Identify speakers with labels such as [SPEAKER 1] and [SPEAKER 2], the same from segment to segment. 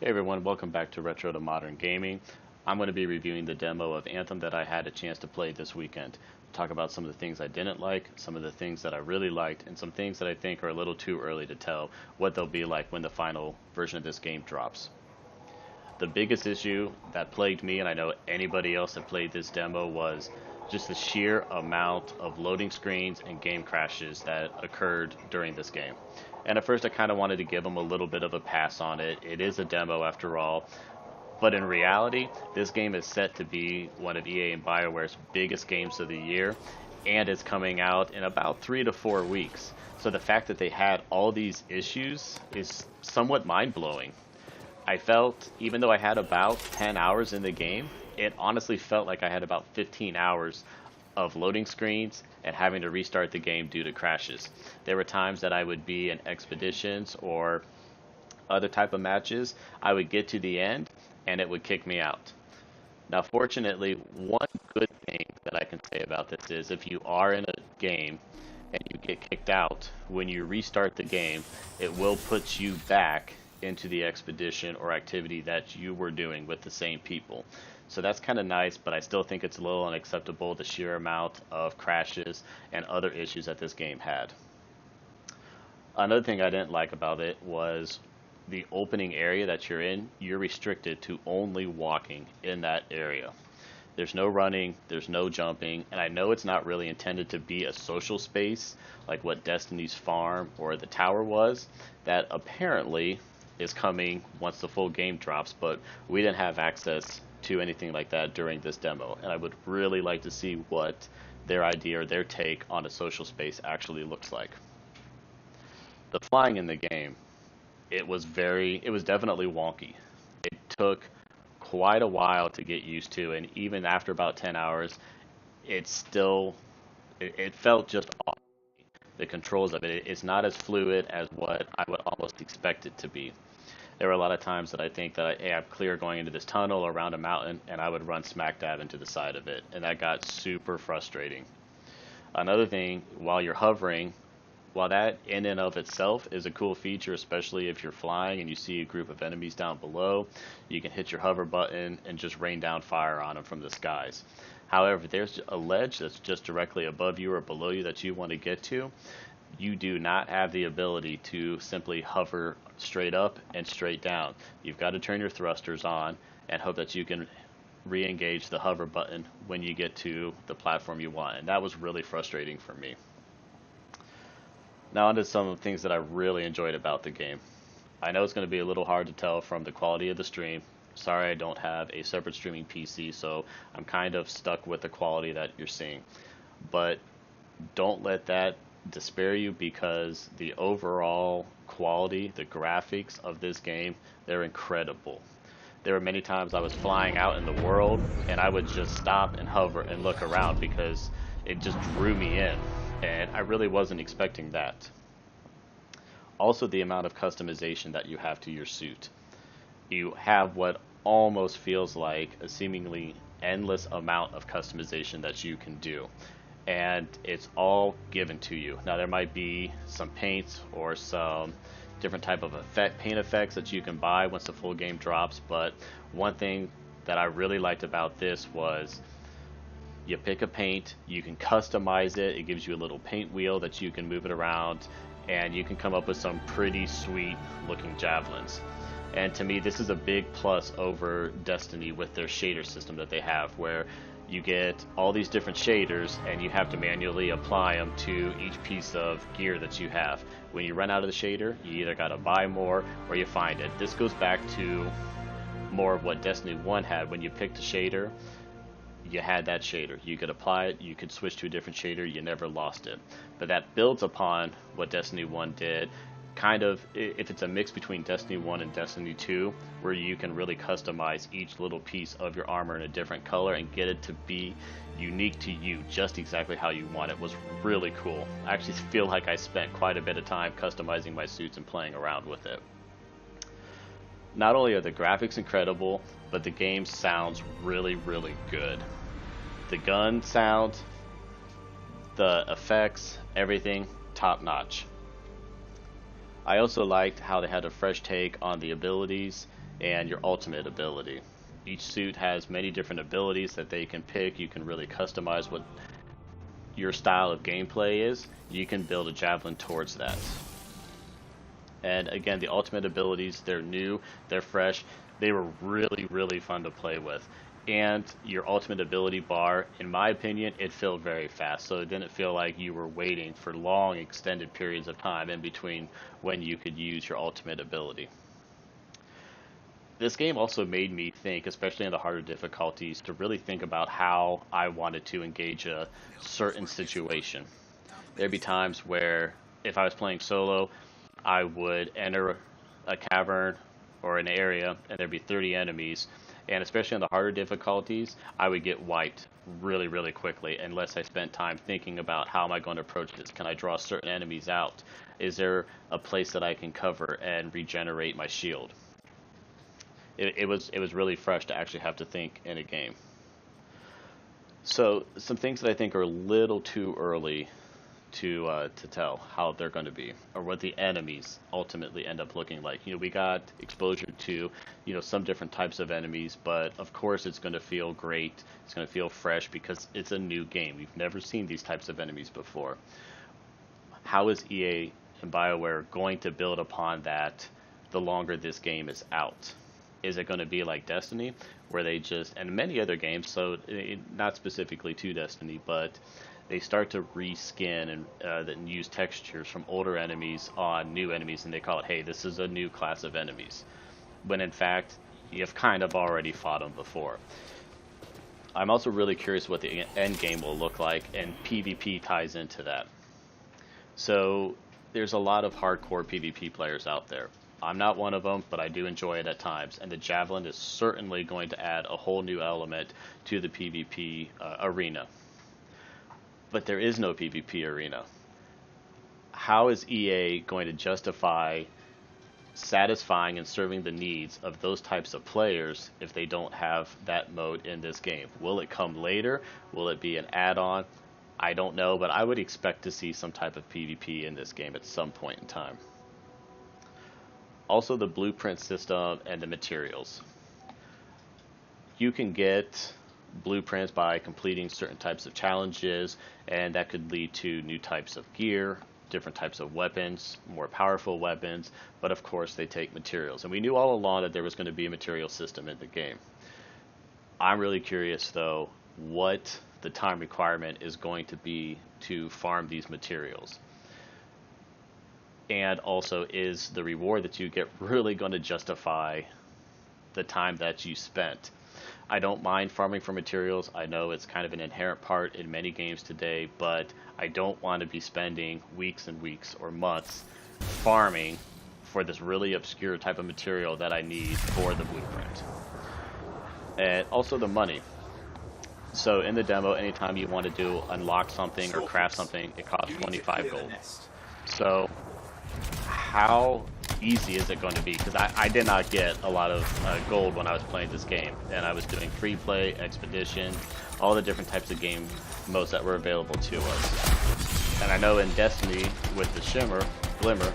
[SPEAKER 1] Hey everyone, welcome back to Retro to Modern Gaming. I'm going to be reviewing the demo of Anthem that I had a chance to play this weekend. Talk about some of the things I didn't like, some of the things that I really liked, and some things that I think are a little too early to tell what they'll be like when the final version of this game drops. The biggest issue that plagued me, and I know anybody else that played this demo, was just the sheer amount of loading screens and game crashes that occurred during this game. And at first I kind of wanted to give them a little bit of a pass on it. It is a demo after all. But in reality, this game is set to be one of EA and BioWare's biggest games of the year, and it's coming out in about 3 to 4 weeks. So the fact that they had all these issues is somewhat mind-blowing. I felt, even though I had about 10 hours in the game, it honestly felt like I had about 15 hours of loading screens and having to restart the game due to crashes. There were times that I would be in expeditions or other type of matches, I would get to the end and it would kick me out. Now, fortunately, one good thing that I can say about this is if you are in a game and you get kicked out, when you restart the game, it will put you back into the expedition or activity that you were doing with the same people. So that's kind of nice, but I still think it's a little unacceptable, the sheer amount of crashes and other issues that this game had. Another thing I didn't like about it was the opening area that you're in, you're restricted to only walking in that area. There's no running, there's no jumping, and I know it's not really intended to be a social space like what Destiny's Farm or the Tower was. That apparently is coming once the full game drops, but we didn't have access to anything like that during this demo, and I would really like to see what their idea or their take on a social space actually looks like. The flying in the game, it was definitely wonky. It took quite a while to get used to, and even after about 10 hours, it still it felt just off. The controls of it's not as fluid as what I would almost expect it to be. There were a lot of times that I think that hey, I'm clear going into this tunnel or around a mountain, and I would run smack dab into the side of it, and that got super frustrating. Another thing, while that in and of itself is a cool feature, especially if you're flying and you see a group of enemies down below, you can hit your hover button and just rain down fire on them from the skies. However, if there's a ledge that's just directly above you or below you that you want to get to, you do not have the ability to simply hover straight up and straight down. You've got to turn your thrusters on and hope that you can re-engage the hover button when you get to the platform you want. And that was really frustrating for me. Now onto some of the things that I really enjoyed about the game. I know it's going to be a little hard to tell from the quality of the stream. Sorry I don't have a separate streaming PC, so I'm kind of stuck with the quality that you're seeing. But don't let that despair you because the overall quality, the graphics of this game, they're incredible. There were many times I was flying out in the world and I would just stop and hover and look around because it just drew me in. And I really wasn't expecting that. Also, the amount of customization that you have to your suit. You have what almost feels like a seemingly endless amount of customization that you can do. And it's all given to you. Now there might be some paints or some different type of paint effects that you can buy once the full game drops, but one thing that I really liked about this was you pick a paint, you can customize it, it gives you a little paint wheel that you can move it around, and you can come up with some pretty sweet looking javelins. And to me, this is a big plus over Destiny with their shader system that they have, where you get all these different shaders and you have to manually apply them to each piece of gear that you have. When you run out of the shader, you either got to buy more or you find it. This goes back to more of what Destiny 1 had. When you picked a shader, you had that shader. You could apply it, you could switch to a different shader, you never lost it. But that builds upon what Destiny 1 did, kind of, if it's a mix between Destiny 1 and Destiny 2, where you can really customize each little piece of your armor in a different color and get it to be unique to you, just exactly how you want it, was really cool. I actually feel like I spent quite a bit of time customizing my suits and playing around with it. Not only are the graphics incredible, but the game sounds really, really good. The gun sound, the effects, everything, top notch. I also liked how they had a fresh take on the abilities and your ultimate ability. Each suit has many different abilities that they can pick. You can really customize what your style of gameplay is. You can build a javelin towards that. And again, the ultimate abilities, they're new, they're fresh, they were really, really fun to play with. And your ultimate ability bar, in my opinion, it filled very fast. So it didn't feel like you were waiting for long, extended periods of time in between when you could use your ultimate ability. This game also made me think, especially in the harder difficulties, to really think about how I wanted to engage a certain situation. There'd be times where, if I was playing solo, I would enter a cavern or an area and there'd be 30 enemies, and especially on the harder difficulties, I would get wiped really, really quickly unless I spent time thinking about how am I going to approach this. Can I draw certain enemies out? Is there a place that I can cover and regenerate my shield? It was really fresh to actually have to think in a game. So some things that I think are a little too early to tell how they're going to be, or what the enemies ultimately end up looking like. We got exposure to some different types of enemies, but of course it's going to feel great. It's going to feel fresh because it's a new game. We've never seen these types of enemies before. How is EA and BioWare going to build upon that the longer this game is out? Is it going to be like Destiny, where they just, and many other games, so not specifically to Destiny, but they start to reskin and use textures from older enemies on new enemies, and they call it, hey, this is a new class of enemies, when in fact you've kind of already fought them before. I'm also really curious what the end game will look like, and PvP ties into that. So there's a lot of hardcore PvP players out there. I'm not one of them, but I do enjoy it at times, and the Javelin is certainly going to add a whole new element to the PvP arena. But there is no PvP arena. How is EA going to justify satisfying and serving the needs of those types of players if they don't have that mode in this game? Will it come later? Will it be an add-on? I don't know, but I would expect to see some type of PvP in this game at some point in time. Also, the blueprint system and the materials. You can get blueprints by completing certain types of challenges, and that could lead to new types of gear, different types of weapons, more powerful weapons, but of course they take materials. And we knew all along that there was going to be a material system in the game. I'm really curious though what the time requirement is going to be to farm these materials. And also, is the reward that you get really going to justify the time that you spent? I don't mind farming for materials. I know it's kind of an inherent part in many games today, but I don't want to be spending weeks and weeks or months farming for this really obscure type of material that I need for the blueprint. And also the money. So in the demo, anytime you want to unlock something or craft something, it costs 25 gold. So how easy is it going to be? Because I did not get a lot of gold when I was playing this game, and I was doing free play, expedition, all the different types of game modes that were available to us. And I know in Destiny with the Glimmer,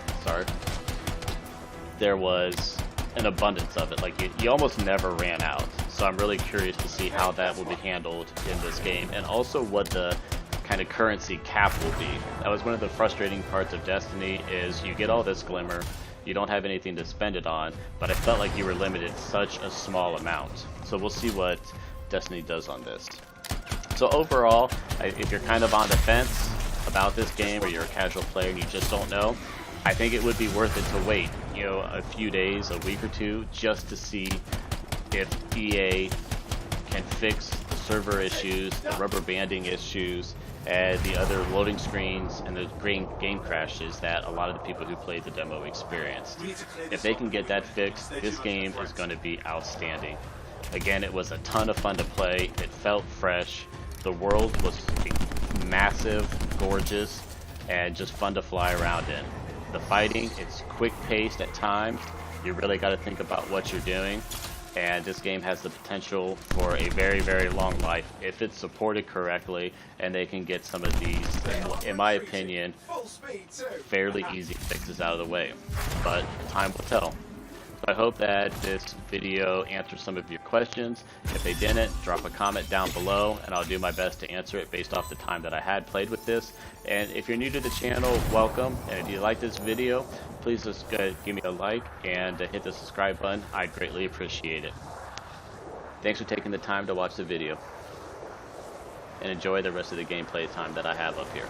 [SPEAKER 1] there was an abundance of it. Like you almost never ran out. So I'm really curious to see how that will be handled in this game, and also what the kind of currency cap will be. That was one of the frustrating parts of Destiny, is you get all this Glimmer, you don't have anything to spend it on, but I felt like you were limited such a small amount. So we'll see what Destiny does on this. So overall, if you're kind of on the fence about this game, or you're a casual player and you just don't know, I think it would be worth it to wait, a few days, a week or two, just to see if EA can fix the server issues, the rubber banding issues, and the other loading screens and the game crashes that a lot of the people who played the demo experienced. If they can get that fixed, this game is going to be outstanding. Again, it was a ton of fun to play. It felt fresh. The world was massive, gorgeous, and just fun to fly around in. The fighting, it's quick-paced at times. You really got to think about what you're doing. And this game has the potential for a very, very long life if it's supported correctly, and they can get some of these, in my opinion, fairly easy fixes out of the way. But time will tell. I hope that this video answers some of your questions. If they didn't, drop a comment down below and I'll do my best to answer it based off the time that I had played with this. And if you're new to the channel, welcome. And if you like this video, please just give me a like and hit the subscribe button. I'd greatly appreciate it. Thanks for taking the time to watch the video. And enjoy the rest of the gameplay time that I have up here.